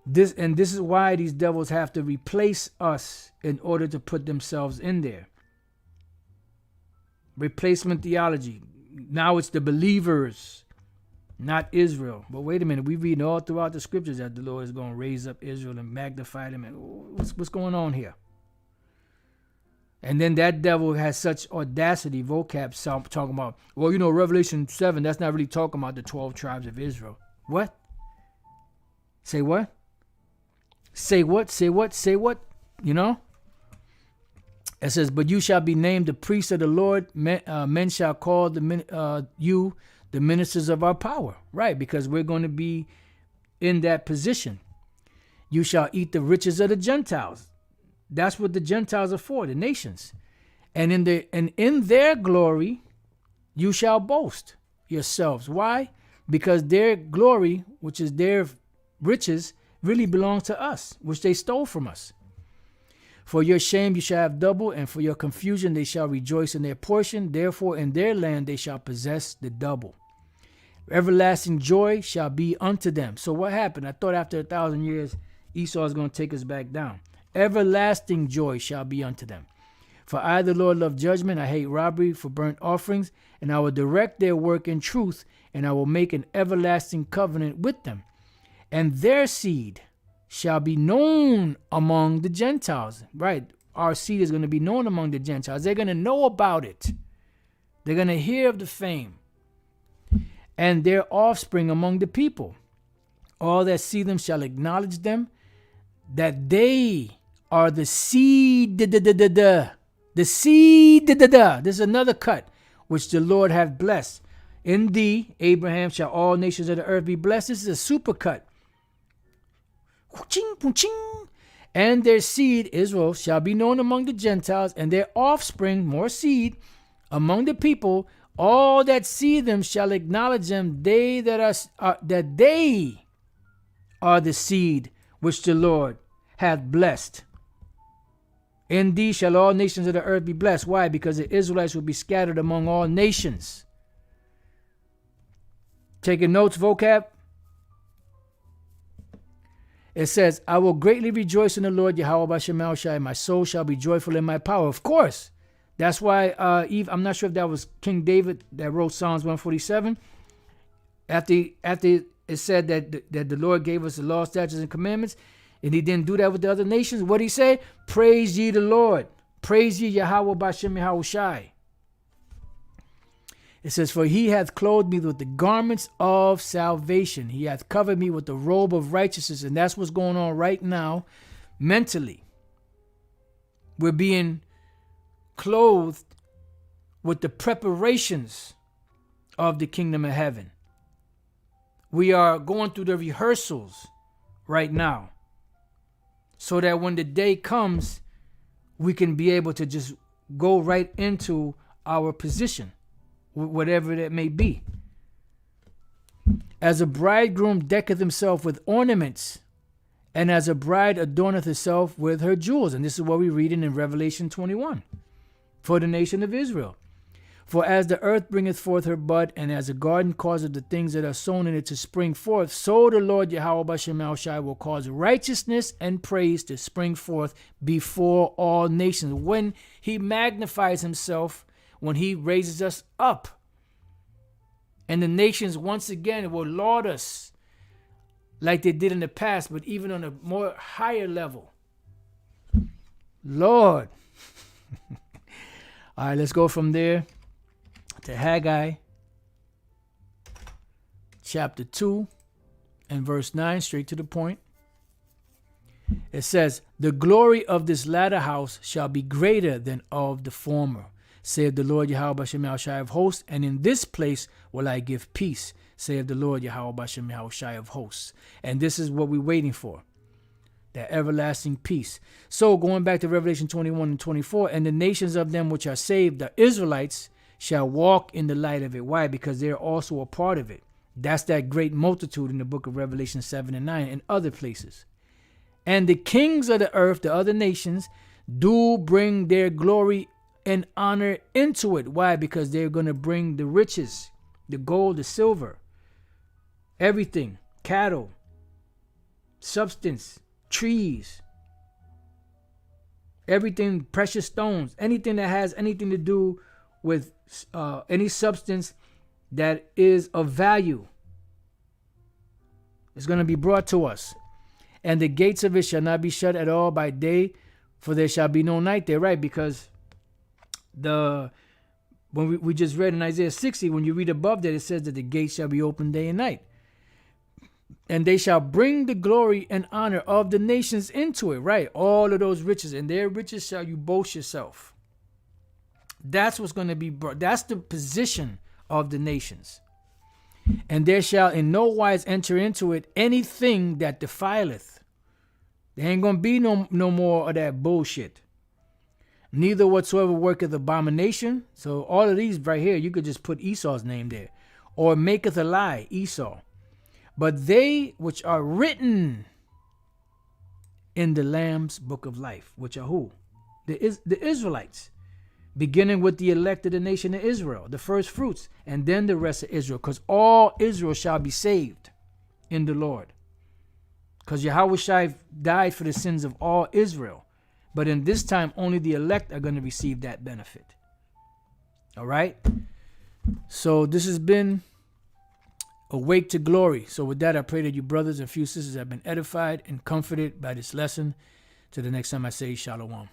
This is why these devils have to replace us in order to put themselves in there. Replacement theology. Now it's the believers, not Israel. But wait a minute, we read all throughout the scriptures that the Lord is going to raise up Israel and magnify them. And what's going on here? And then that devil has such audacity, vocab, talking about, Revelation 7, that's not really talking about the 12 tribes of Israel. What? Say what? Say what? Say what? Say what? It says, but you shall be named the priests of the Lord. Men shall call you the ministers of our power. Right, because we're going to be in that position. You shall eat the riches of the Gentiles. That's what the Gentiles are for, the nations. And in their glory, you shall boast yourselves. Why? Because their glory, which is their riches, really belongs to us, which they stole from us. For your shame you shall have double, and for your confusion they shall rejoice in their portion. Therefore in their land they shall possess the double. Everlasting joy shall be unto them. So what happened? I thought after 1,000 years Esau is going to take us back down. Everlasting joy shall be unto them. For I, the Lord, love judgment. I hate robbery for burnt offerings. And I will direct their work in truth. And I will make an everlasting covenant with them. And their seed shall be known among the Gentiles. Right. Our seed is going to be known among the Gentiles. They're going to know about it. They're going to hear of the fame. And their offspring among the people. All that see them shall acknowledge them, that they are the seed. The seed. This is another cut, which the Lord hath blessed. In thee, Abraham, shall all nations of the earth be blessed. This is a super cut. And their seed, Israel, shall be known among the Gentiles, and their offspring, more seed, among the people. All that see them shall acknowledge them, they that they are the seed which the Lord hath blessed. In thee shall all nations of the earth be blessed. Why? Because the Israelites will be scattered among all nations. Taking notes, vocab? It says, I will greatly rejoice in the Lord, Yahweh Bashem Shai. My soul shall be joyful in my power. Of course. That's why I'm not sure if that was King David that wrote Psalms 147. After it said that the Lord gave us the law, statutes, and commandments, and he didn't do that with the other nations, what did he say? Praise ye the Lord. Praise ye Yahweh Bashem Yahweh Shai. It says, for he hath clothed me with the garments of salvation. He hath covered me with the robe of righteousness. And that's what's going on right now mentally. We're being clothed with the preparations of the kingdom of heaven. We are going through the rehearsals right now, so that when the day comes, we can be able to just go right into our position, whatever that may be. As a bridegroom decketh himself with ornaments, and as a bride adorneth herself with her jewels. And this is what we read in Revelation 21 for the nation of Israel. For as the earth bringeth forth her bud, and as a garden causeth the things that are sown in it to spring forth, so the Lord Yahweh Bashem Shai will cause righteousness and praise to spring forth before all nations. When he magnifies himself, when he raises us up, and the nations once again will laud us like they did in the past, but even on a more higher level. Lord. All right, let's go from there to Haggai chapter 2 and verse 9, straight to the point. It says, the glory of this latter house shall be greater than of the former, saith the Lord Yahweh Bashem Shai of hosts, and in this place will I give peace, saith the Lord Yahweh Bashem Shai of hosts. And this is what we're waiting for, that everlasting peace. So going back to Revelation 21 and 24, and the nations of them which are saved, the Israelites, shall walk in the light of it. Why? Because they're also a part of it. That's that great multitude in the book of Revelation 7 and 9 and other places. And the kings of the earth, the other nations, do bring their glory and honor into it. Why? Because they're going to bring the riches, the gold, the silver, everything, cattle, substance, trees, everything, precious stones, anything that has anything to do with any substance that is of value is going to be brought to us. And the gates of it shall not be shut at all by day, for there shall be no night there. Right? Because when we just read in Isaiah 60, when you read above that, it says that the gates shall be open day and night. And they shall bring the glory and honor of the nations into it. Right? All of those riches. And their riches shall you boast yourself. That's what's going to be brought. That's the position of the nations. And there shall in no wise enter into it anything that defileth. There ain't going to be no more of that bullshit. Neither whatsoever worketh abomination. So all of these right here, you could just put Esau's name there. Or maketh a lie, Esau. But they which are written in the Lamb's book of life, which are who? The Israelites. Beginning with the elect of the nation of Israel, the first fruits, and then the rest of Israel, because all Israel shall be saved in the Lord. Because Yahweh Shai died for the sins of all Israel. But in this time, only the elect are going to receive that benefit. All right? So this has been Awake to Glory. So with that, I pray that you brothers and few sisters have been edified and comforted by this lesson. Till the next time I say Shalom.